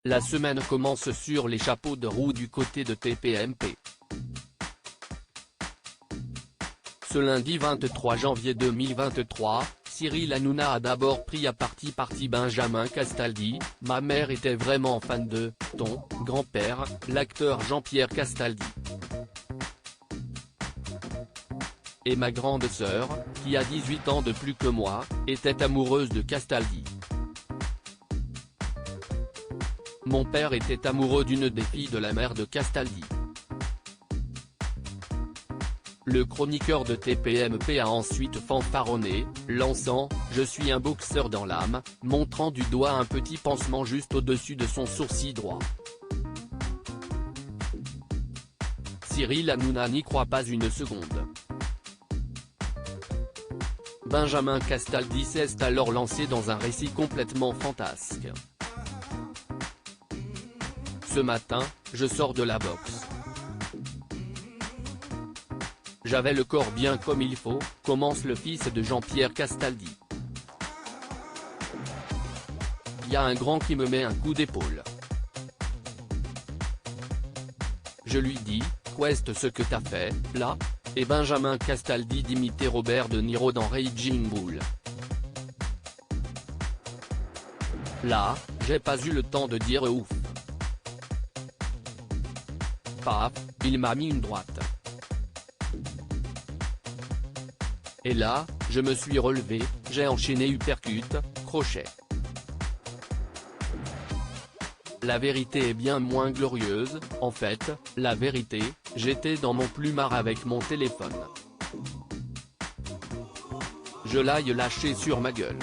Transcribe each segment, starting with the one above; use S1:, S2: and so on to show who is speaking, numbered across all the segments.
S1: La semaine commence sur les chapeaux de roue du côté de TPMP. Ce lundi 23 janvier 2023, Cyril Hanouna a d'abord pris à partie Benjamin Castaldi. Ma mère était vraiment fan de ton grand-père, l'acteur Jean-Pierre Castaldi. Et ma grande sœur, qui a 18 ans de plus que moi, était amoureuse de Castaldi. Mon père était amoureux d'une des filles de la mère de Castaldi. Le chroniqueur de TPMP a ensuite fanfaronné, lançant « Je suis un boxeur dans l'âme », montrant du doigt un petit pansement juste au-dessus de son sourcil droit. Cyril Hanouna n'y croit pas une seconde. Benjamin Castaldi s'est alors lancé dans un récit complètement fantasque. Ce matin, je sors de la boxe. J'avais le corps bien comme il faut, commence le fils de Jean-Pierre Castaldi. Il y a un grand qui me met un coup d'épaule. Je lui dis, qu'est-ce ce que t'as fait, là? Et Benjamin Castaldi d'imiter Robert De Niro dans Raging Bull. Là, j'ai pas eu le temps de dire ouf. Paf, il m'a mis une droite. Et là, je me suis relevé, j'ai enchaîné uppercut, crochet. La vérité est bien moins glorieuse, en fait, la vérité, j'étais dans mon plumard avec mon téléphone. Je l'ai lâché sur ma gueule.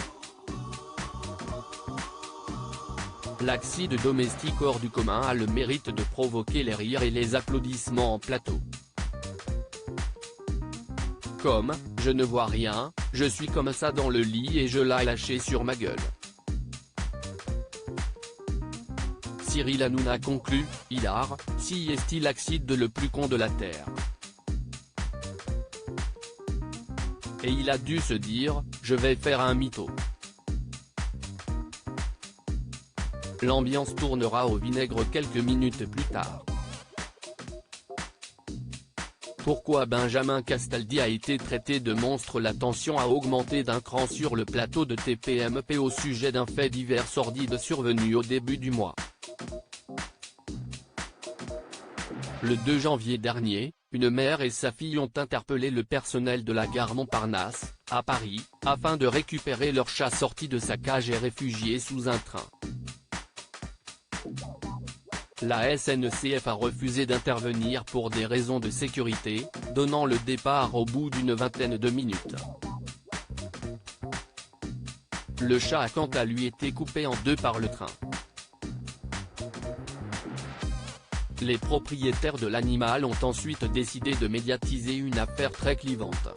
S1: L'accident domestique hors du commun a le mérite de provoquer les rires et les applaudissements en plateau. Comme, je ne vois rien, je suis comme ça dans le lit et je l'ai lâché sur ma gueule. Cyril Hanouna conclut, hilar, si est-il l'accident le plus con de la Terre. Et il a dû se dire, je vais faire un mytho. L'ambiance tournera au vinaigre quelques minutes plus tard. Pourquoi Benjamin Castaldi a été traité de monstre? La tension a augmenté d'un cran sur le plateau de TPMP au sujet d'un fait divers sordide survenu au début du mois. Le 2 janvier dernier, une mère et sa fille ont interpellé le personnel de la gare Montparnasse, à Paris, afin de récupérer leur chat sorti de sa cage et réfugié sous un train. La SNCF a refusé d'intervenir pour des raisons de sécurité, donnant le départ au bout d'une vingtaine de minutes. Le chat a quant à lui été coupé en deux par le train. Les propriétaires de l'animal ont ensuite décidé de médiatiser une affaire très clivante.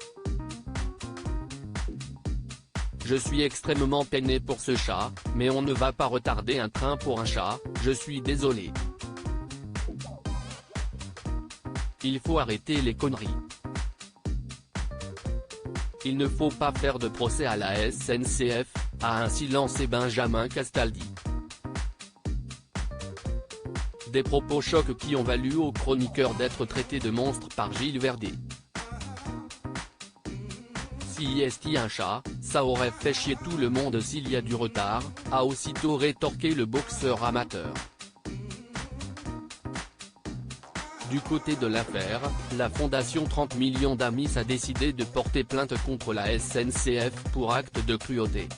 S1: Je suis extrêmement peiné pour ce chat, mais on ne va pas retarder un train pour un chat, je suis désolé. Il faut arrêter les conneries. Il ne faut pas faire de procès à la SNCF, a ainsi lancé Benjamin Castaldi. Des propos chocs qui ont valu au chroniqueur d'être traité de monstre par Gilles Verdez. Si est un chat, ça aurait fait chier tout le monde s'il y a du retard, a aussitôt rétorqué le boxeur amateur. Du côté de l'affaire, la fondation 30 millions d'amis a décidé de porter plainte contre la SNCF pour acte de cruauté.